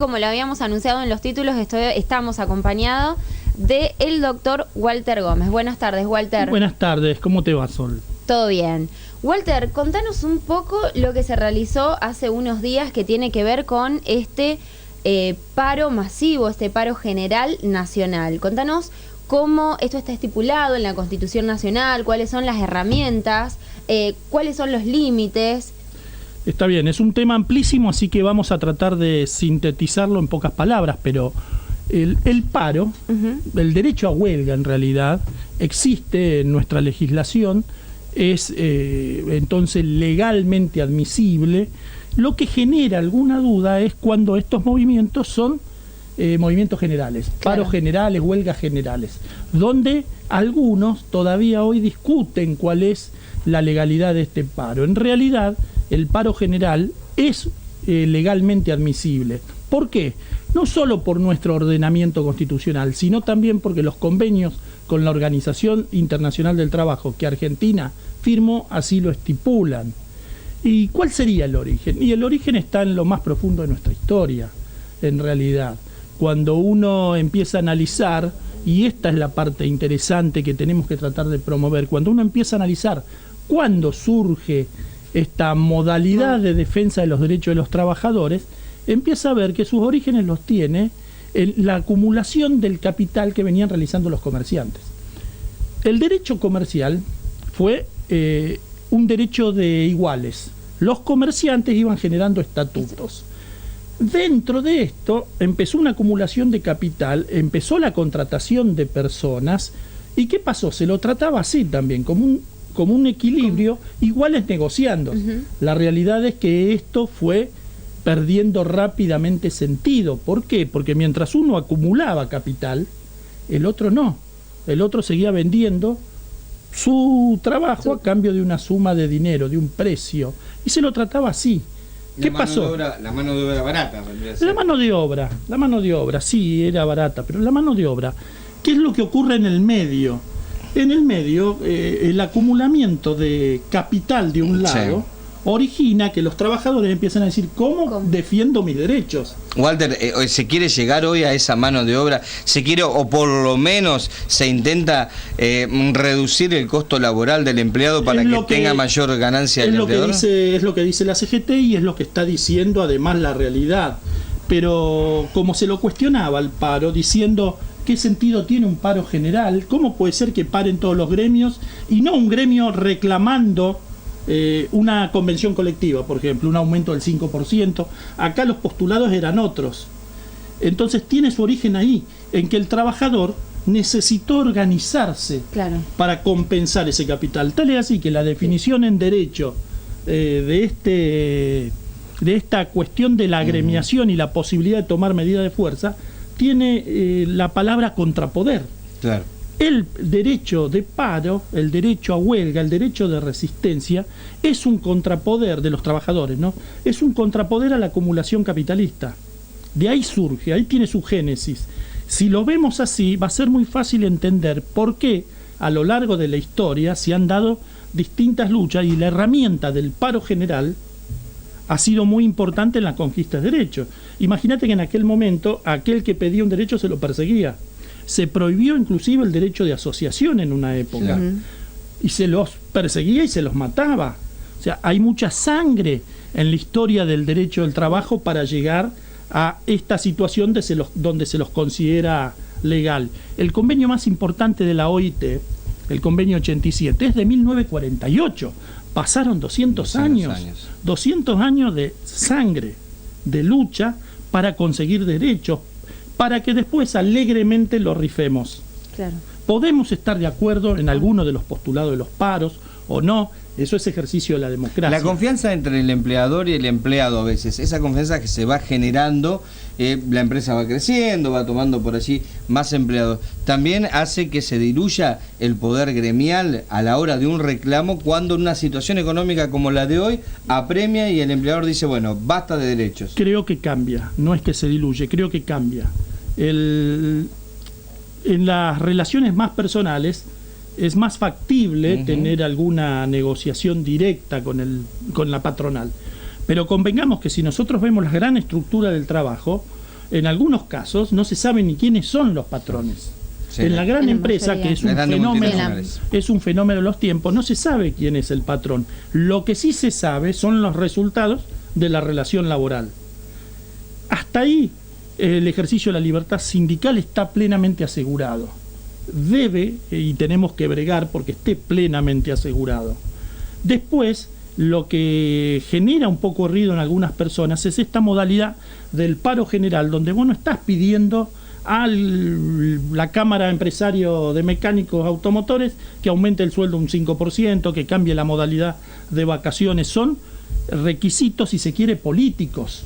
Como lo habíamos anunciado en los títulos, estamos acompañados del doctor Walter Gómez. Buenas tardes, Walter. Buenas tardes, ¿cómo te va, Sol? Todo bien. Walter, contanos un poco lo que se realizó hace unos días que tiene que ver con este paro masivo, este paro general nacional. Contanos cómo esto está estipulado en la Constitución Nacional, cuáles son las herramientas, cuáles son los límites. Está bien, es un tema amplísimo, así que vamos a tratar de sintetizarlo en pocas palabras, pero el paro, el derecho a huelga en realidad, existe en nuestra legislación, es entonces legalmente admisible. Lo que genera alguna duda es cuando estos movimientos son movimientos generales, claro, paros generales, huelgas generales, donde algunos todavía hoy discuten cuál es la legalidad de este paro. En realidad, el paro general es legalmente admisible. ¿Por qué? No solo por nuestro ordenamiento constitucional, sino también porque los convenios con la Organización Internacional del Trabajo que Argentina firmó así lo estipulan. ¿Y cuál sería el origen? Y el origen está en lo más profundo de nuestra historia, en realidad. Cuando uno empieza a analizar, y esta es la parte interesante que tenemos que tratar de promover, cuando uno empieza a analizar cuándo surge esta modalidad de defensa de los derechos de los trabajadores, empieza a ver que sus orígenes los tiene en la acumulación del capital que venían realizando los comerciantes. El derecho comercial fue un derecho de iguales. Los comerciantes iban generando estatutos. Dentro de esto empezó una acumulación de capital, empezó la contratación de personas. ¿Y qué pasó? Se lo trataba así también, como un equilibrio, iguales negociando. La realidad es que esto fue perdiendo rápidamente sentido. ¿Por qué? Porque mientras uno acumulaba capital, el otro no. El otro seguía vendiendo su trabajo a cambio de una suma de dinero, de un precio. Y se lo trataba así. ¿Qué pasó? La mano de obra barata. La mano de obra, sí, era barata, pero la mano de obra, ¿qué es lo que ocurre en el medio? En el medio, el acumulamiento de capital de un lado origina que los trabajadores empiezan a decir, ¿cómo defiendo mis derechos? Walter, ¿se quiere llegar hoy a esa mano de obra? ¿Se quiere, o por lo menos se intenta reducir el costo laboral del empleado para que tenga mayor ganancia el empleador? Es lo que dice la CGT y es lo que está diciendo además la realidad. Pero como se lo cuestionaba el paro, diciendo, ¿qué sentido tiene un paro general? ¿Cómo puede ser que paren todos los gremios y no un gremio reclamando una convención colectiva, por ejemplo, un aumento del 5%? Acá los postulados eran otros. Entonces tiene su origen ahí, en que el trabajador necesitó organizarse para compensar ese capital. Tal es así que la definición en derecho de esta cuestión de la agremiación y la posibilidad de tomar medidas de fuerza tiene la palabra contrapoder. Claro. El derecho de paro, el derecho a huelga, el derecho de resistencia es un contrapoder de los trabajadores, ¿no? Es un contrapoder a la acumulación capitalista. De ahí surge, ahí tiene su génesis. Si lo vemos así, va a ser muy fácil entender por qué a lo largo de la historia se han dado distintas luchas y la herramienta del paro general ha sido muy importante en la conquista de derechos. Imagínate que en aquel momento aquel que pedía un derecho se lo perseguía. Se prohibió inclusive el derecho de asociación en una época. Y se los perseguía y se los mataba. O sea, hay mucha sangre en la historia del derecho del trabajo para llegar a esta situación donde se los considera legal. El convenio más importante de la OIT, el convenio 87, es de 1948. Pasaron 200 años. 200 años de sangre, de lucha para conseguir derechos, para que después alegremente lo rifemos. Claro. Podemos estar de acuerdo en alguno de los postulados de los paros o no, eso es ejercicio de la democracia. La confianza entre el empleador y el empleado a veces, esa confianza que se va generando, la empresa va creciendo, va tomando por allí más empleados, también hace que se diluya el poder gremial a la hora de un reclamo cuando en una situación económica como la de hoy apremia y el empleador dice, bueno, basta de derechos. Creo que cambia, no es que se diluye, creo que cambia. En las relaciones más personales es más factible tener alguna negociación directa con la patronal. Pero convengamos que si nosotros vemos la gran estructura del trabajo, en algunos casos no se sabe ni quiénes son los patrones. Sí. En la gran En la empresa, mayoría. que es un Las grandes fenómeno, multinacionales. es un fenómeno de los tiempos, no se sabe quién es el patrón. Lo que sí se sabe son los resultados de la relación laboral. Hasta ahí el ejercicio de la libertad sindical está plenamente asegurado. Debe, y tenemos que bregar porque esté plenamente asegurado. Después, lo que genera un poco ruido en algunas personas es esta modalidad del paro general, donde vos no estás pidiendo a la Cámara Empresario de Mecánicos Automotores que aumente el sueldo un 5%, que cambie la modalidad de vacaciones. Son requisitos, si se quiere, políticos.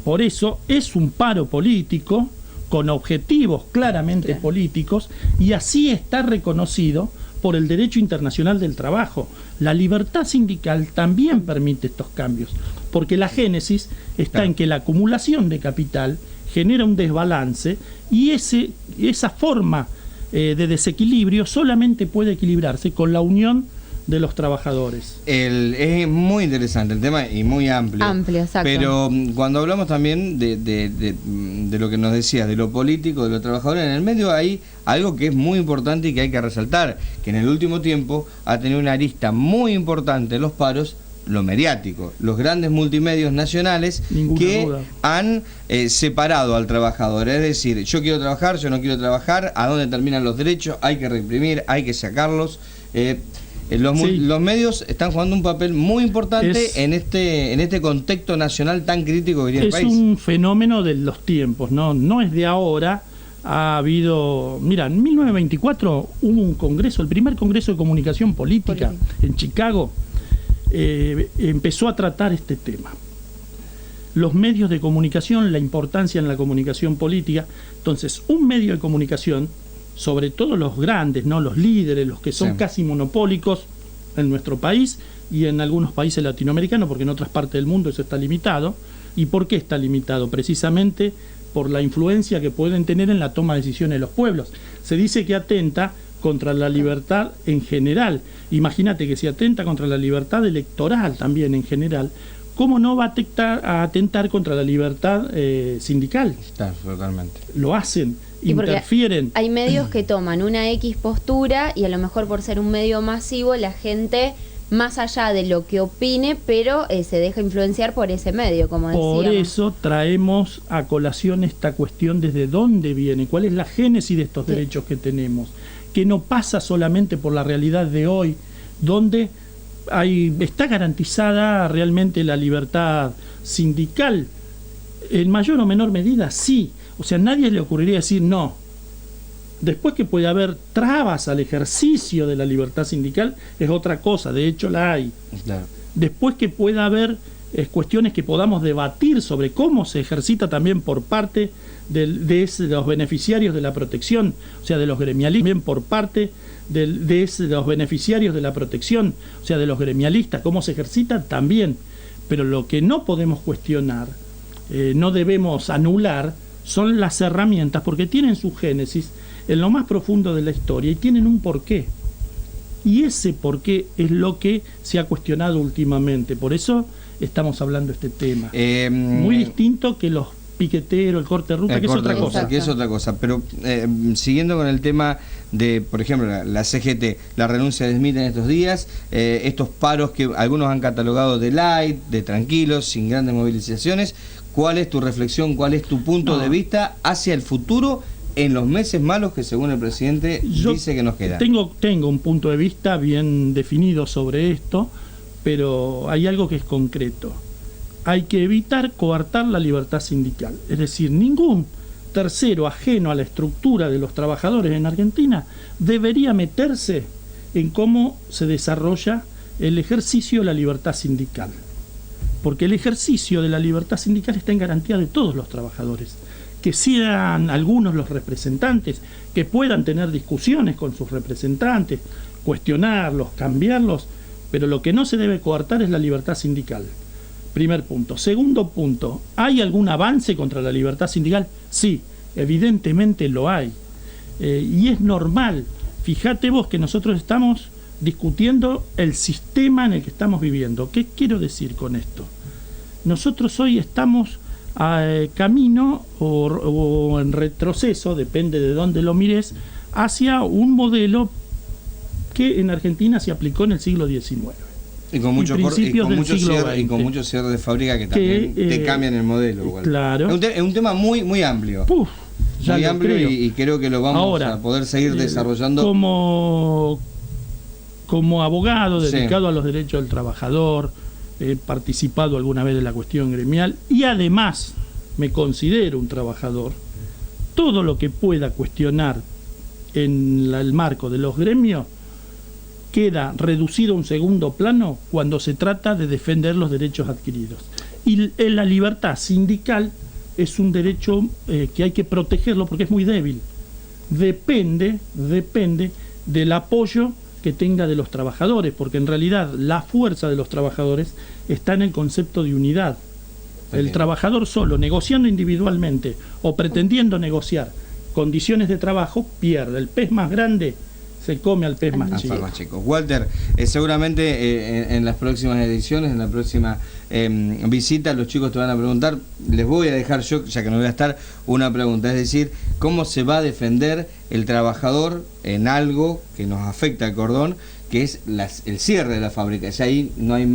Por eso es un paro político, con objetivos claramente Claro. políticos, y así está reconocido por el derecho internacional del trabajo. La libertad sindical también permite estos cambios, porque la génesis está Claro. en que la acumulación de capital genera un desbalance, y esa forma de desequilibrio solamente puede equilibrarse con la unión de los trabajadores. Es muy interesante el tema y muy amplio. Amplio, exacto. Pero cuando hablamos también de lo que nos decías, de lo político, de los trabajadores, en el medio hay algo que es muy importante y que hay que resaltar, que en el último tiempo ha tenido una arista muy importante en los paros, lo mediático, los grandes multimedios nacionales Ninguna que duda. han separado al trabajador, es decir, yo quiero trabajar, yo no quiero trabajar, a dónde terminan los derechos, hay que reprimir, hay que sacarlos. Sí. Los medios están jugando un papel muy importante Es- en este contexto nacional tan crítico que tiene el Es país. un fenómeno de los tiempos, no es de ahora. Ha habido, mira, en 1924 hubo un congreso, el primer congreso de comunicación política en Chicago, empezó a tratar este tema. Los medios de comunicación, la importancia en la comunicación política. Entonces, un medio de comunicación, sobre todo los grandes, ¿no? Los líderes, los que son Sí. casi monopólicos en nuestro país y en algunos países latinoamericanos, porque en otras partes del mundo eso está limitado. ¿Y por qué está limitado? Precisamente por la influencia que pueden tener en la toma de decisiones de los pueblos. Se dice que atenta contra la libertad en general. Imagínate que si atenta contra la libertad electoral también en general, ¿cómo no va a atentar contra la libertad sindical? Está, totalmente. Lo hacen, Y porque interfieren. hay medios que toman una X postura y a lo mejor por ser un medio masivo la gente, más allá de lo que opine, pero se deja influenciar por ese medio, como decíamos. Por eso traemos a colación esta cuestión: desde dónde viene, cuál es la génesis de estos Sí. derechos que tenemos, que no pasa solamente por la realidad de hoy, donde está garantizada realmente la libertad sindical, en mayor o menor medida, sí. O sea, nadie le ocurriría decir no. Después que puede haber trabas al ejercicio de la libertad sindical, es otra cosa, de hecho la hay. Claro. Después que pueda haber cuestiones que podamos debatir sobre cómo se ejercita también por parte de los beneficiarios de la protección, o sea, de los gremialistas, también por parte de los beneficiarios de la protección, o sea, de los gremialistas, cómo se ejercita también. Pero lo que no podemos cuestionar, no debemos anular, son las herramientas, porque tienen su génesis en lo más profundo de la historia y tienen un porqué. Y ese porqué es lo que se ha cuestionado últimamente. Por eso estamos hablando de este tema. Muy distinto que los piqueteros, el corte de ruta, El que es corte otra de cosa. ruta, que es otra cosa. Pero siguiendo con el tema de, por ejemplo, la CGT, la renuncia de Smith en estos días, estos paros que algunos han catalogado de light, de tranquilos, sin grandes movilizaciones, ¿cuál es tu reflexión, cuál es tu punto de vista hacia el futuro en los meses malos que según el presidente Yo dice que nos quedan? Tengo un punto de vista bien definido sobre esto, pero hay algo que es concreto. Hay que evitar coartar la libertad sindical. Es decir, ningún tercero ajeno a la estructura de los trabajadores en Argentina debería meterse en cómo se desarrolla el ejercicio de la libertad sindical. Porque el ejercicio de la libertad sindical está en garantía de todos los trabajadores. Que sean algunos los representantes, que puedan tener discusiones con sus representantes, cuestionarlos, cambiarlos, pero lo que no se debe coartar es la libertad sindical. Primer punto. Segundo punto, ¿hay algún avance contra la libertad sindical? Sí, evidentemente lo hay. Y es normal. Fíjate vos que nosotros estamos discutiendo el sistema en el que estamos viviendo. ¿Qué quiero decir con esto? Nosotros hoy estamos camino o en retroceso, depende de dónde lo mires, hacia un modelo que en Argentina se aplicó en el siglo XIX. Y con muchos cierres de fábrica que también te cambian el modelo. Igual. Claro. Es un tema muy, muy amplio. Muy amplio y creo que lo vamos a poder seguir desarrollando. Como abogado dedicado a los derechos del trabajador, he participado alguna vez de la cuestión gremial y además me considero un trabajador. Todo lo que pueda cuestionar en el marco de los gremios queda reducido a un segundo plano cuando se trata de defender los derechos adquiridos. Y la libertad sindical es un derecho que hay que protegerlo porque es muy débil. Depende del apoyo que tenga de los trabajadores, porque en realidad la fuerza de los trabajadores está en el concepto de unidad. El trabajador solo, negociando individualmente o pretendiendo negociar condiciones de trabajo, pierde. El pez más grande se come al pez más chico. Walter, seguramente en las próximas ediciones, en la próxima visita, los chicos te van a preguntar, les voy a dejar yo, ya que no voy a estar, una pregunta, es decir, ¿cómo se va a defender el trabajador en algo que nos afecta al cordón, que es el cierre de la fábrica? Ya ahí no hay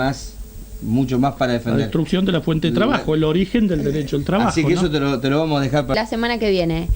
mucho más para defender. La destrucción de la fuente de trabajo, el origen del derecho al trabajo. Así que eso te lo vamos a dejar para la semana que viene.